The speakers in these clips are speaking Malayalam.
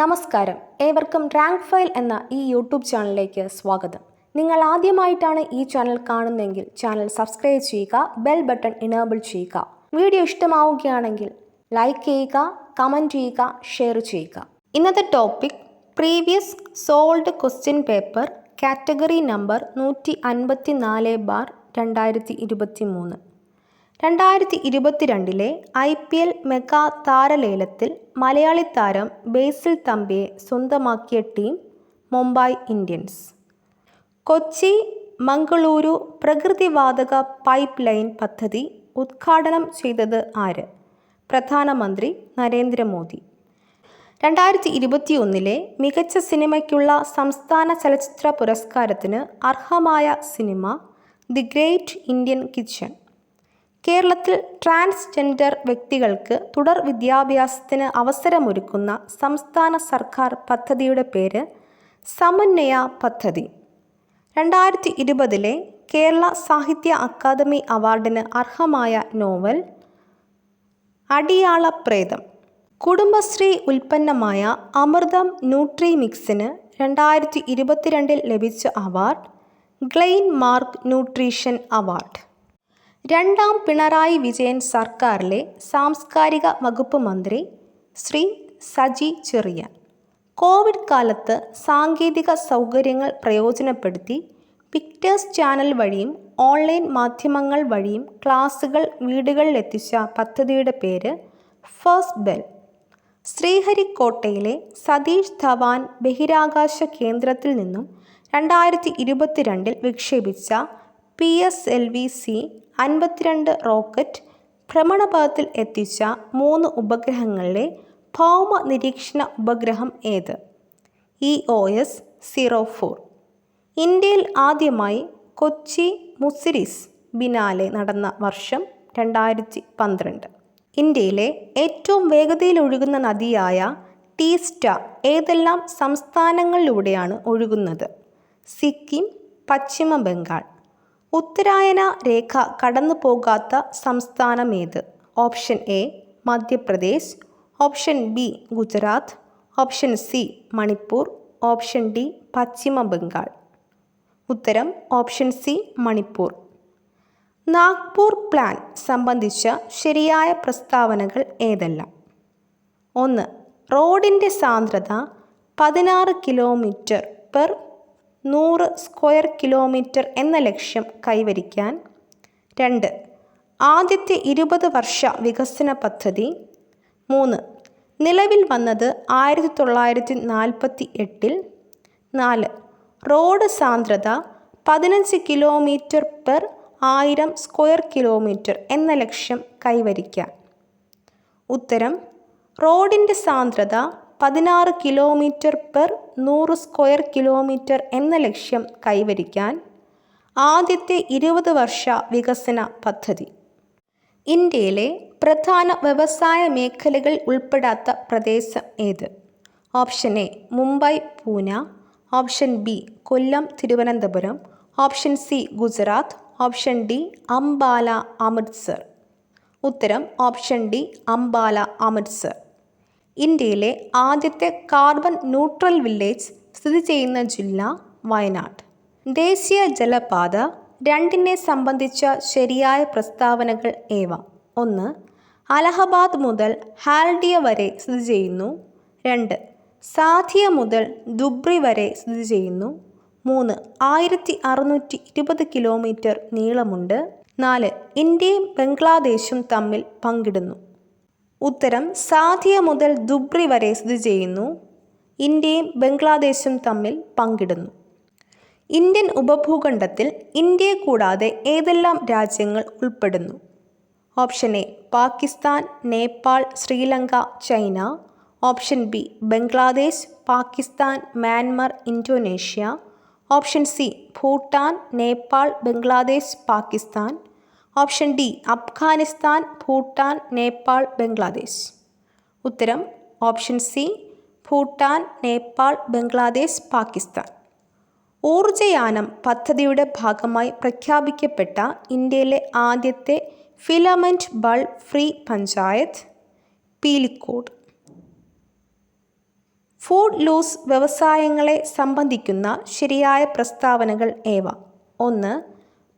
നമസ്കാരം, ഏവർക്കും റാങ്ക് ഫയൽ എന്ന ഈ യൂട്യൂബ് ചാനലിലേക്ക് സ്വാഗതം. നിങ്ങൾ ആദ്യമായിട്ടാണ് ഈ ചാനൽ കാണുന്നതെങ്കിൽ ചാനൽ സബ്സ്ക്രൈബ് ചെയ്യുക, ബെൽ ബട്ടൺ ഇനേബിൾ ചെയ്യുക. വീഡിയോ ഇഷ്ടമാവുകയാണെങ്കിൽ ലൈക്ക് ചെയ്യുക, കമൻറ്റ് ചെയ്യുക, ഷെയർ ചെയ്യുക. ഇന്നത്തെ topic previous solved question paper category number 154/2023. 2022 IPL mega താരലേലത്തിൽ മലയാളി താരം ബേസിൽ തമ്പിയെ സ്വന്തമാക്കിയ ടീം മുംബൈ ഇന്ത്യൻസ്. കൊച്ചി മംഗളൂരു പ്രകൃതിവാതക പൈപ്പ് ലൈൻ പദ്ധതി ഉദ്ഘാടനം ചെയ്തത് ആര്? പ്രധാനമന്ത്രി നരേന്ദ്രമോദി. 2021 മികച്ച സിനിമയ്ക്കുള്ള സംസ്ഥാന ചലച്ചിത്ര പുരസ്കാരത്തിന് അർഹമായ cinema the great Indian kitchen. കേരളത്തിൽ ട്രാൻസ്ജെൻഡർ വ്യക്തികൾക്ക് തുടർ വിദ്യാഭ്യാസത്തിന് അവസരമൊരുക്കുന്ന സംസ്ഥാന സർക്കാർ പദ്ധതിയുടെ പേര് സമന്വയ പദ്ധതി. 2020 കേരള സാഹിത്യ അക്കാദമി അവാർഡിന് അർഹമായ നോവൽ അടിയാളപ്രേതം. കുടുംബശ്രീ ഉൽപ്പന്നമായ അമൃതം ന്യൂട്രിമിക്സിന് 2022 ലഭിച്ച award Glenn mark nutrition award. രണ്ടാം പിണറായി വിജയൻ സർക്കാരിലെ സാംസ്കാരിക വകുപ്പ് മന്ത്രി ശ്രീ സജി ചെറിയാൻ. കോവിഡ് കാലത്ത് സാങ്കേതിക സൗകര്യങ്ങൾ പ്രയോജനപ്പെടുത്തി പിക്ടേഴ്സ് ചാനൽ വഴിയും ഓൺലൈൻ മാധ്യമങ്ങൾ വഴിയും ക്ലാസുകൾ വീടുകളിലെത്തിച്ച പദ്ധതിയുടെ പേര് ഫസ്റ്റ് ബെൽ. ശ്രീഹരിക്കോട്ടയിലെ സതീഷ് ധവാൻ ബഹിരാകാശ കേന്ദ്രത്തിൽ നിന്നും 2022 വിക്ഷേപിച്ച PSLV-C 52 റോക്കറ്റ് ഭ്രമണപഥത്തിൽ എത്തിച്ച 3 ഉപഗ്രഹങ്ങളിലെ ഭൗമ നിരീക്ഷണ ഉപഗ്രഹം ഏത്? EOS-04. ഇന്ത്യയിൽ ആദ്യമായി കൊച്ചി മുസിരിസ് ബിനാലെ നടന്ന വർഷം 2012. ഇന്ത്യയിലെ ഏറ്റവും വേഗതയിലൊഴുകുന്ന നദിയായ ടീസ്റ്റ ഏതെല്ലാം സംസ്ഥാനങ്ങളിലൂടെയാണ് ഒഴുകുന്നത്? സിക്കിം, പശ്ചിമ ബംഗാൾ. ഉത്തരായന രേഖ കടന്നു പോകാത്ത സംസ്ഥാനമേത്? Option A Madhya Pradesh, option B Gujarat, option C Manipur, option D Paschima Bangal. ഉത്തരം option C Manipur. Nagpur plan സംബന്ധിച്ച ശരിയായ പ്രസ്താവനകൾ ഏതെല്ലാം? 1. റോഡിൻ്റെ സാന്ദ്രത 16 km/100 സ്ക്വയർ കിലോമീറ്റർ എന്ന ലക്ഷ്യം കൈവരിക്കാൻ. 2. ആദ്യത്തെ 20 വർഷ വികസന പദ്ധതി. 3. നിലവിൽ വന്നത് 1948. 4. റോഡ് സാന്ദ്രത 15 km/1000 സ്ക്വയർ കിലോമീറ്റർ എന്ന ലക്ഷ്യം കൈവരിക്കാൻ. ഉത്തരം റോഡിൻ്റെ സാന്ദ്രത 16 km/100 സ്ക്വയർ കിലോമീറ്റർ എന്ന ലക്ഷ്യം കൈവരിക്കാൻ ആദ്യത്തെ 20 വർഷ വികസന പദ്ധതി. ഇന്ത്യയിലെ പ്രധാന വ്യവസായ മേഖലകൾ ഉൾപ്പെടാത്ത പ്രദേശം ഏത്? Option A Mumbai Pune, option B Kollam Thiruvananthapuram, option C Gujarat, option D Ambala Amritsar. ഉത്തരം ഓപ്ഷൻ ഡി അംബാല അമൃത്സർ. ഇന്ത്യയിലെ ആദ്യത്തെ കാർബൺ ന്യൂട്രൽ വില്ലേജ് സ്ഥിതി ചെയ്യുന്ന ജില്ല വയനാട്. ദേശീയ ജലപാത 2 സംബന്ധിച്ച ശരിയായ പ്രസ്താവനകൾ ഏവ? 1. അലഹബാദ് മുതൽ ഹാൽഡിയ വരെ സ്ഥിതി ചെയ്യുന്നു. 2. സാധിയ മുതൽ ധുബ്രി വരെ സ്ഥിതി ചെയ്യുന്നു. 3. 1620 കിലോമീറ്റർ നീളമുണ്ട്. 4. ഇന്ത്യയും ബംഗ്ലാദേശും തമ്മിൽ പങ്കിടുന്നു. ഉത്തരം സാധിയ മുതൽ ധുബ്രി വരെ സ്ഥിതി ചെയ്യുന്നു. ഇന്ത്യയും ബംഗ്ലാദേശും തമ്മിൽ പങ്കിടുന്നു. ഇന്ത്യൻ ഉപഭൂഖണ്ഡത്തിൽ ഇന്ത്യയെ കൂടാതെ ഏതെല്ലാം രാജ്യങ്ങൾ ഉൾപ്പെടുന്നു? Option A Pakistan, Nepal, Sri Lanka, China. Option B Bangladesh, Pakistan, Myanmar, Indonesia. Option C Bhutan, Nepal, Bangladesh, Pakistan. Option D Afghanistan, Bhutan, Nepal, Bangladesh. ഉത്തരം ഓപ്ഷൻ സി ഭൂട്ടാൻ, നേപ്പാൾ, ബംഗ്ലാദേശ്, പാകിസ്ഥാൻ. ഊർജയാനം പദ്ധതിയുടെ ഭാഗമായി പ്രഖ്യാപിക്കപ്പെട്ട ഇന്ത്യയിലെ ആദ്യത്തെ filament bulb free panchayat Peelikode. Food loss വ്യവസായങ്ങളെ സംബന്ധിക്കുന്ന ശരിയായ പ്രസ്താവനകൾ ഏവ? 1.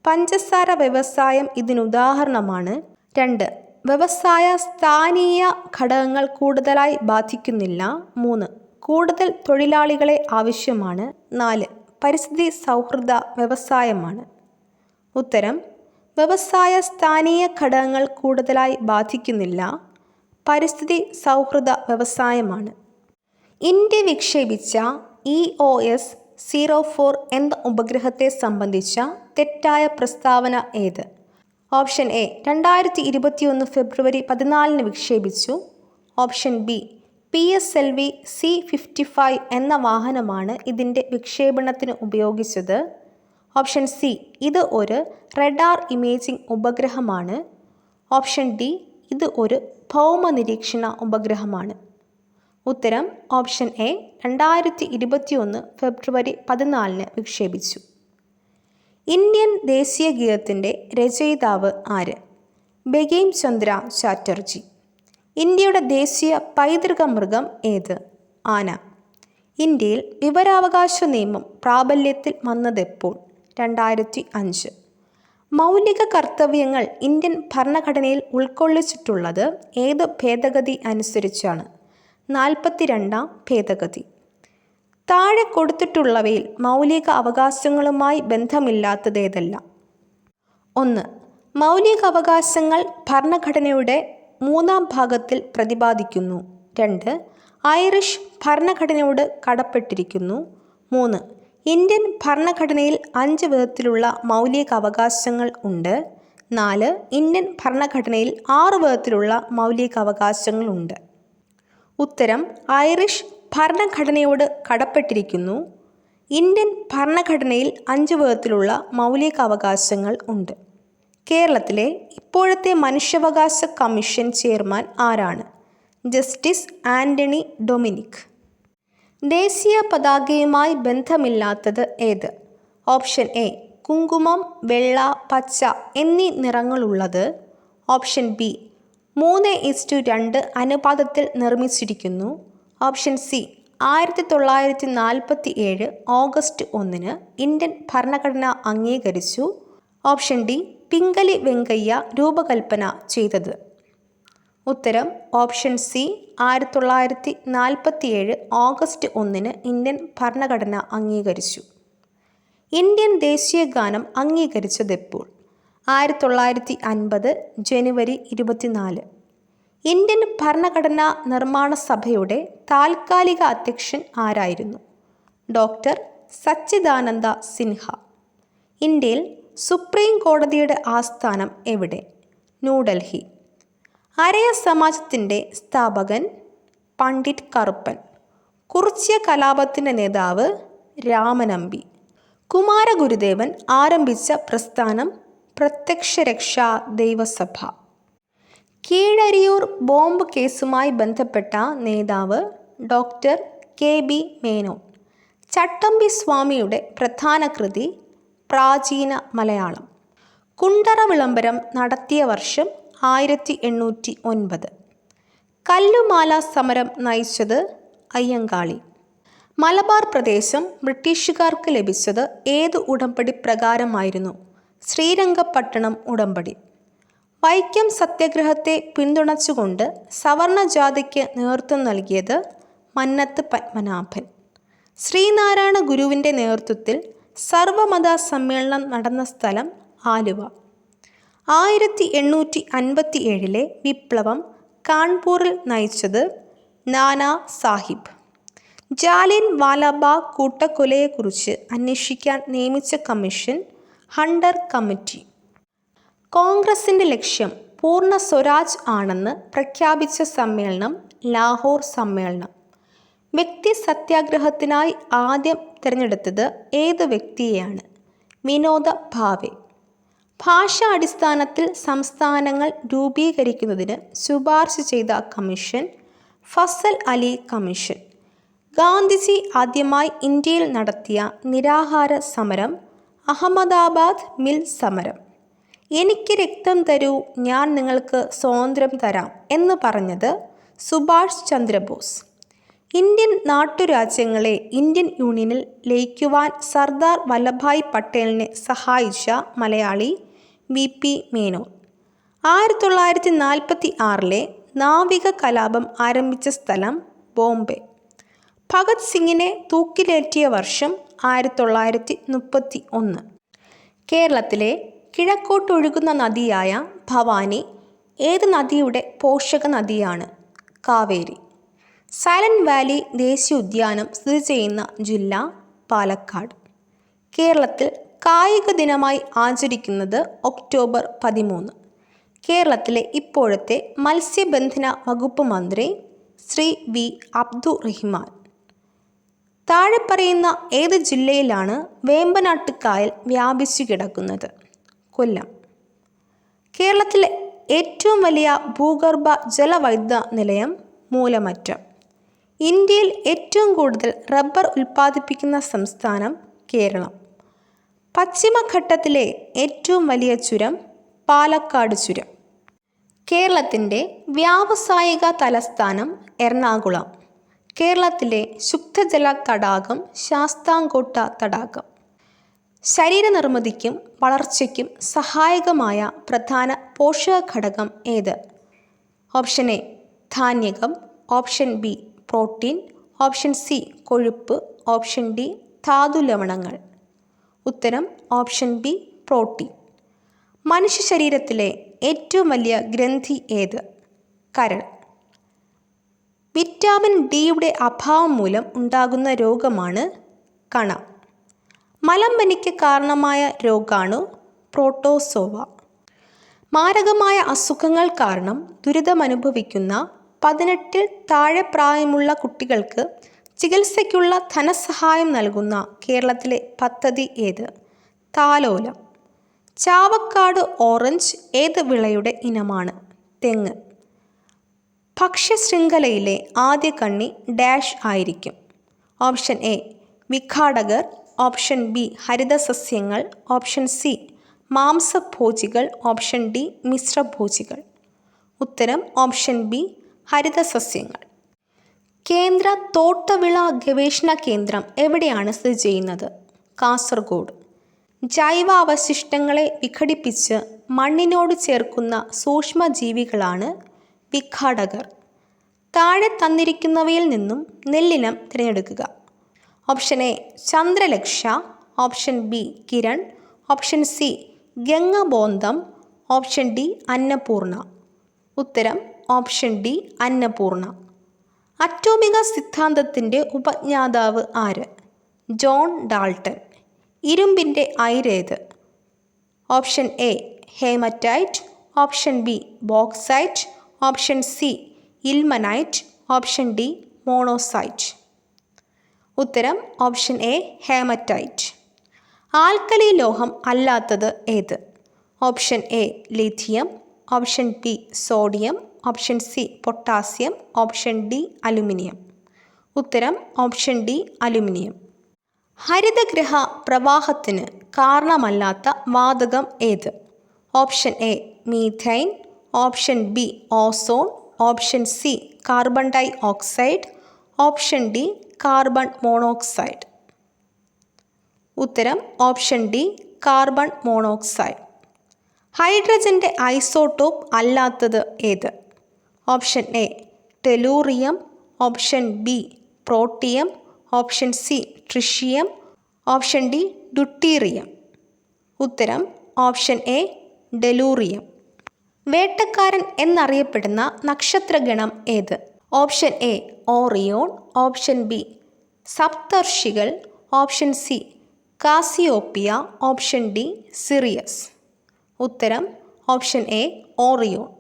പഞ്ചസാര വ്യവസായം ഇതിനുദാഹരണമാണ്. 2. വ്യവസായ സ്ഥാനീയ ഘടകങ്ങൾ കൂടുതലായി ബാധിക്കുന്നില്ല. 3. കൂടുതൽ തൊഴിലാളികളെ ആവശ്യമാണ്. 4. പരിസ്ഥിതി സൗഹൃദ വ്യവസായമാണ്. ഉത്തരം: വ്യവസായ സ്ഥാനീയ ഘടകങ്ങൾ കൂടുതലായി ബാധിക്കുന്നില്ല. പരിസ്ഥിതി സൗഹൃദ വ്യവസായമാണ്. ഇന്ത്യ വിക്ഷേപിച്ച EOS-04 എന്ന ഉപഗ്രഹത്തെ സംബന്ധിച്ച തെറ്റായ പ്രസ്താവന ഏത്? ഓപ്ഷൻ എ 2021 ഫെബ്രുവരി 14 വിക്ഷേപിച്ചു. ഓപ്ഷൻ ബി PSLV C-55 എന്ന വാഹനമാണ് ഇതിൻ്റെ വിക്ഷേപണത്തിന് ഉപയോഗിച്ചത്. ഓപ്ഷൻ സി ഇത് ഒരു റഡാർ ഇമേജിംഗ് ഉപഗ്രഹമാണ്. ഓപ്ഷൻ ഡി ഇത് ഒരു ഭൗമ നിരീക്ഷണ ഉപഗ്രഹമാണ്. ഉത്തരം ഓപ്ഷൻ എ 2021 ഫെബ്രുവരി 14 വിക്ഷേപിച്ചു. ഇന്ത്യൻ ദേശീയ ഗീതത്തിൻ്റെ രചയിതാവ് ആര്? ബങ്കിം ചന്ദ്ര ചാറ്റർജി. ഇന്ത്യയുടെ ദേശീയ പൈതൃക മൃഗം ഏത്? ആന. ഇന്ത്യയിൽ വിവരാവകാശ നിയമം പ്രാബല്യത്തിൽ വന്നതെപ്പോൾ? 2005. മൗലിക കർത്തവ്യങ്ങൾ ഇന്ത്യൻ ഭരണഘടനയിൽ ഉൾക്കൊള്ളിച്ചിട്ടുള്ളത് ഏത് ഭേദഗതി അനുസരിച്ചാണ്? 42ാം ഭേദഗതി. താഴെ കൊടുത്തിട്ടുള്ളവയിൽ മൗലിക അവകാശങ്ങളുമായി ബന്ധമില്ലാത്തതേതെല്ലാം? 1. മൗലിക അവകാശങ്ങൾ ഭരണഘടനയുടെ 3ാം ഭാഗത്തിൽ പ്രതിപാദിക്കുന്നു. 2. ഐറിഷ് ഭരണഘടനയോട് കടപ്പെട്ടിരിക്കുന്നു. 3. ഇന്ത്യൻ ഭരണഘടനയിൽ 5 വിധത്തിലുള്ള മൗലിക അവകാശങ്ങൾ ഉണ്ട്. 4. ഇന്ത്യൻ ഭരണഘടനയിൽ 6 വിധത്തിലുള്ള മൗലിക അവകാശങ്ങളുണ്ട്. ഉത്തരം ഐറിഷ് ഭരണഘടനയോട് കടപ്പെട്ടിരിക്കുന്നു. ഇന്ത്യൻ ഭരണഘടനയിൽ 5 വിധത്തിലുള്ള മൗലിക അവകാശങ്ങൾ ഉണ്ട്. കേരളത്തിലെ ഇപ്പോഴത്തെ മനുഷ്യാവകാശ കമ്മീഷൻ ചെയർമാൻ ആരാണ്? Justice Antony Dominic. ദേശീയ പതാകയുമായി ബന്ധമില്ലാത്തത് ഏത്? ഓപ്ഷൻ എ കുങ്കുമം, വെള്ള, പച്ച എന്നീ നിറങ്ങളുള്ളത്. ഓപ്ഷൻ ബി 3:2 അനുപാതത്തിൽ നിർമ്മിച്ചിരിക്കുന്നു. ഓപ്ഷൻ സി 1947 ഓഗസ്റ്റ് 1 ഇന്ത്യൻ ഭരണഘടന അംഗീകരിച്ചു. ഓപ്ഷൻ ഡി പിംഗലി വെങ്കയ്യ രൂപകൽപ്പന ചെയ്തത്. ഉത്തരം ഓപ്ഷൻ സി 1947 ഓഗസ്റ്റ് 1 ഇന്ത്യൻ ഭരണഘടന അംഗീകരിച്ചു. ഇന്ത്യൻ ദേശീയ ഗാനം അംഗീകരിച്ചതെപ്പോൾ? 1950 ജനുവരി 24. ഇന്ത്യൻ ഭരണഘടനാ നിർമ്മാണ സഭയുടെ താൽക്കാലിക അധ്യക്ഷൻ ആരായിരുന്നു? ഡോക്ടർ സച്ചിദാനന്ദ സിൻഹ. ഇന്ത്യയിൽ സുപ്രീം കോടതിയുടെ ആസ്ഥാനം എവിടെ? ന്യൂഡൽഹി. അരയ സമാജത്തിൻ്റെ സ്ഥാപകൻ പണ്ഡിറ്റ് കറുപ്പൻ. കുറിച്യ കലാപത്തിൻ്റെ നേതാവ് രാമനമ്പി. കുമാരഗുരുദേവൻ ആരംഭിച്ച പ്രസ്ഥാനം പ്രത്യക്ഷരക്ഷാ ദൈവസഭ. കീഴരിയൂർ ബോംബ് കേസുമായി ബന്ധപ്പെട്ട നേതാവ് ഡോക്ടർ KB മേനോൻ. ചട്ടമ്പി സ്വാമിയുടെ പ്രധാന കൃതി പ്രാചീന മലയാളം. കുണ്ടറ വിളംബരം നടത്തിയ വർഷം 1809. കല്ലുമാല സമരം നയിച്ചത് അയ്യങ്കാളി. മലബാർ പ്രദേശം ബ്രിട്ടീഷുകാർക്ക് ലഭിച്ചത് ഏത് ഉടമ്പടി പ്രകാരമായിരുന്നു? ശ്രീരംഗപട്ടണം ഉടമ്പടി. വൈക്കം സത്യാഗ്രഹത്തെ പിന്തുണച്ചുകൊണ്ട് സവർണ ജാഥയ്ക്ക് നേതൃത്വം നൽകിയത് മന്നത്ത് പത്മനാഭൻ. ശ്രീനാരായണ ഗുരുവിൻ്റെ നേതൃത്വത്തിൽ സർവമത സമ്മേളനം നടന്ന സ്ഥലം ആലുവ. 1857 വിപ്ലവം കാൺപൂറിൽ നയിച്ചത് നാനാ സാഹിബ്. ജാലിയൻ വാലാബാഗ് കൂട്ടക്കൊലയെക്കുറിച്ച് അന്വേഷിക്കാൻ നിയമിച്ച കമ്മീഷൻ ഹണ്ടർ കമ്മിറ്റി. കോൺഗ്രസിൻ്റെ ലക്ഷ്യം പൂർണ്ണ സ്വരാജ് ആണെന്ന് പ്രഖ്യാപിച്ച സമ്മേളനം ലാഹോർ സമ്മേളനം. വ്യക്തി സത്യാഗ്രഹത്തിനായി ആദ്യം തിരഞ്ഞെടുത്തത് ഏത് വ്യക്തിയെയാണ്? വിനോദ ഭാവെ. ഭാഷാ അടിസ്ഥാനത്തിൽ സംസ്ഥാനങ്ങൾ രൂപീകരിക്കുന്നതിന് ശുപാർശ ചെയ്ത കമ്മീഷൻ ഫസൽ അലി കമ്മീഷൻ. ഗാന്ധിജി ആദ്യമായി ഇന്ത്യയിൽ നടത്തിയ നിരാഹാര സമരം അഹമ്മദാബാദ് മിൽ സമരം. എനിക്ക് രക്തം തരൂ, ഞാൻ നിങ്ങൾക്ക് സ്വാതന്ത്ര്യം തരാം എന്ന് പറഞ്ഞത് സുഭാഷ് ചന്ദ്രബോസ്. ഇന്ത്യൻ നാട്ടുരാജ്യങ്ങളെ ഇന്ത്യൻ യൂണിയനിൽ ലയിക്കുവാൻ സർദാർ വല്ലഭായ് പട്ടേലിനെ സഹായിച്ച മലയാളി VP മേനോൻ. 1946 നാവിക കലാപം ആരംഭിച്ച സ്ഥലം ബോംബെ. ഭഗത് സിംഗിനെ തൂക്കിലേറ്റിയ വർഷം 1931. കേരളത്തിലെ കിഴക്കോട്ടൊഴുകുന്ന നദിയായ ഭവാനി ഏത് നദിയുടെ പോഷക നദിയാണ്? കാവേരി. സൈലന്റ് വാലി ദേശീയോദ്യാനം സ്ഥിതി ചെയ്യുന്ന ജില്ല പാലക്കാട്. കേരളത്തിൽ കായിക ദിനമായി ആചരിക്കുന്നത് ഒക്ടോബർ 13. കേരളത്തിലെ ഇപ്പോഴത്തെ മത്സ്യബന്ധന വകുപ്പ് മന്ത്രി ശ്രീ V. അബ്ദുറഹിമാൻ. താഴെ പറയുന്ന ഏത് ജില്ലയിലാണ് വേമ്പനാട്ട് കായൽ വ്യാപിച്ചു കിടക്കുന്നത്? കൊല്ലം. കേരളത്തിലെ ഏറ്റവും വലിയ ഭൂഗർഭ ജലവൈദ്യുത നിലയം മൂലമറ്റം. ഇന്ത്യയിൽ ഏറ്റവും കൂടുതൽ റബ്ബർ ഉൽപ്പാദിപ്പിക്കുന്ന സംസ്ഥാനം കേരളം. പശ്ചിമഘട്ടത്തിലെ ഏറ്റവും വലിയ ചുരം പാലക്കാട് ചുരം. കേരളത്തിൻ്റെ വ്യാവസായിക തലസ്ഥാനം എറണാകുളം. കേരളത്തിലെ ശുദ്ധജല തടാകം ശാസ്താംകോട്ട തടാകം. ശരീരനിർമ്മിതിക്കും വളർച്ചയ്ക്കും സഹായകമായ പ്രധാന പോഷക ഘടകം ഏത്? ഓപ്ഷൻ എ ധാന്യകം, option B protein, option C കൊഴുപ്പ്, ഓപ്ഷൻ ഡി ധാതു ലവണങ്ങൾ. ഉത്തരം ഓപ്ഷൻ ബി പ്രോട്ടീൻ. മനുഷ്യ ശരീരത്തിലെ ഏറ്റവും വലിയ ഗ്രന്ഥി ഏത്? കരൾ. വിറ്റാമിൻ ഡിയുടെ അഭാവം മൂലം ഉണ്ടാകുന്ന രോഗമാണ് കണ. മലമ്പനിക്ക് കാരണമായ രോഗാണു പ്രോട്ടോസോവ. മാരകമായ അസുഖങ്ങൾ കാരണം ദുരിതമനുഭവിക്കുന്ന 18 താഴെ പ്രായമുള്ള കുട്ടികൾക്ക് ചികിത്സയ്ക്കുള്ള ധനസഹായം നൽകുന്ന കേരളത്തിലെ പദ്ധതി ഏത്? താലോലം. ചാവക്കാട് ഓറഞ്ച് ഏത് വിളയുടെ ഇനമാണ്? തെങ്ങ്. ഭക്ഷ്യശൃംഖലയിലെ ആദ്യ കണ്ണി ഡാഷ് ആയിരിക്കും? ഓപ്ഷൻ എ വിഘാടകർ, ഓപ്ഷൻ ബി ഹരിതസസ്യങ്ങൾ, ഓപ്ഷൻ സി മാംസഭോജികൾ, ഓപ്ഷൻ ഡി മിശ്രഭോജികൾ. ഉത്തരം ഓപ്ഷൻ ബി ഹരിതസസ്യങ്ങൾ. കേന്ദ്ര തോട്ടവിള ഗവേഷണ കേന്ദ്രം എവിടെയാണ് സ്ഥിതി ചെയ്യുന്നത്? കാസർഗോഡ്. ജൈവാവശിഷ്ടങ്ങളെ വിഘടിപ്പിച്ച് മണ്ണിനോട് ചേർക്കുന്ന സൂക്ഷ്മജീവികളാണ് വിഘാടകർ. താഴെ തന്നിരിക്കുന്നവയിൽ നിന്നും നെല്ലിനം തിരഞ്ഞെടുക്കുക. Option A Chandralaksha, option B Kiran, option C Gangabondam, option D Annapurna. ഉത്തരം ഓപ്ഷൻ ഡി അന്നപൂർണ. അറ്റോമിക സിദ്ധാന്തത്തിൻ്റെ ഉപജ്ഞാതാവ് ആര്? John Dalton. ഇരുമ്പിൻ്റെ അയിരേത്? Option A haematite, option B bauxite, option C ilmenite, option D monazite. ഉത്തരം ഓപ്ഷൻ എ ഹേമറ്റൈറ്റ്. ആൽക്കലി ലോഹം അല്ലാത്തത് ഏത്? Option A lithium, option B sodium, option C potassium, option D aluminium. ഉത്തരം ഓപ്ഷൻ ഡി അലുമിനിയം. ഹരിതഗൃഹ പ്രവാഹത്തിന് കാരണമല്ലാത്ത വാതകം ഏത്? Option A methane, option B ozone, option C carbon dioxide, option D carbon monoxide. ഉത്തരം ഓപ്ഷൻ ഡി കാർബൺ മോണോക്സൈഡ്. ഹൈഡ്രജൻ്റെ ഐസോട്ടോപ്പ് അല്ലാത്തത് ഏത്? Option A tellurium, option B protium, option C tritium, option D deuterium. ഉത്തരം ഓപ്ഷൻ എ ഡെലൂറിയം. വേട്ടക്കാരൻ എന്നറിയപ്പെടുന്ന നക്ഷത്രഗണം ഏത്? Option A Orion, option B സപ്തർഷികൾ, option C Cassiopeia, option D Sirius. ഉത്തരം ഓപ്ഷൻ എ ഓറിയോൺ.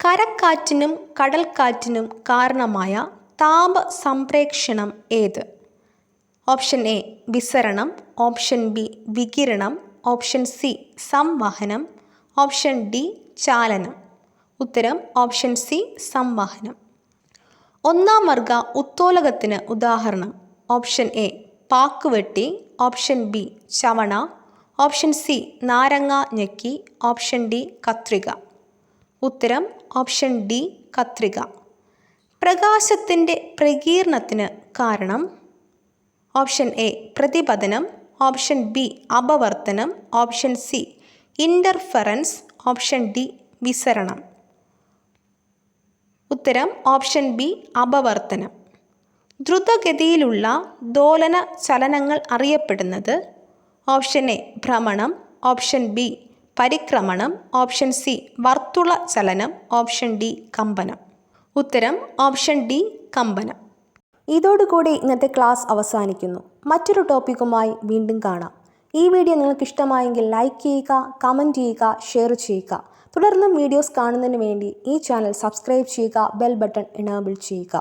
കരക്കാറ്റിനും കടൽക്കാറ്റിനും കാരണമായ താപ സംപ്രേക്ഷണം ഏത്? ഓപ്ഷൻ എ വിസരണം, ഓപ്ഷൻ ബി വികിരണം, ഓപ്ഷൻ സി സംവഹനം, ഓപ്ഷൻ ഡി ചാലനം. ഉത്തരം ഓപ്ഷൻ സി സംവഹനം. ഒന്നാം വർഗ ഉത്തോലകത്തിന് ഉദാഹരണം? ഓപ്ഷൻ എ പാക്കുവെട്ടി, ഓപ്ഷൻ ബി ചവണ, ഓപ്ഷൻ സി നാരങ്ങ ഞെക്കി, ഓപ്ഷൻ ഡി കത്രിക. ഉത്തരം ഓപ്ഷൻ ഡി കത്രിക. പ്രകാശത്തിൻ്റെ പ്രകീർണത്തിന് കാരണം? ഓപ്ഷൻ എ പ്രതിപതനം, ഓപ്ഷൻ ബി അപവർത്തനം, option C interference, option D വിസരണം. ഉത്തരം ഓപ്ഷൻ ബി അപവർത്തനം. ദ്രുതഗതിയിലുള്ള ദോലന ചലനങ്ങൾ അറിയപ്പെടുന്നത്? ഓപ്ഷൻ എ ഭ്രമണം, ഓപ്ഷൻ ബി പരിക്രമണം, ഓപ്ഷൻ സി വർത്തുള ചലനം, ഓപ്ഷൻ ഡി കമ്പനം. ഉത്തരം ഓപ്ഷൻ ഡി കമ്പനം. ഇതോടുകൂടി ഇന്നത്തെ ക്ലാസ് അവസാനിക്കുന്നു. മറ്റൊരു ടോപ്പിക്കുമായി വീണ്ടും കാണാം. ഈ വീഡിയോ നിങ്ങൾക്ക് ഇഷ്ടമായെങ്കിൽ ലൈക്ക് ചെയ്യുക, കമൻറ്റ് ചെയ്യുക, ഷെയർ ചെയ്യുക. തുടർന്നും വീഡിയോസ് കാണുന്നതിന് വേണ്ടി ഈ ചാനൽ സബ്സ്ക്രൈബ് ചെയ്യുക, ബെൽ ബട്ടൺ എനേബിൾ ചെയ്യുക.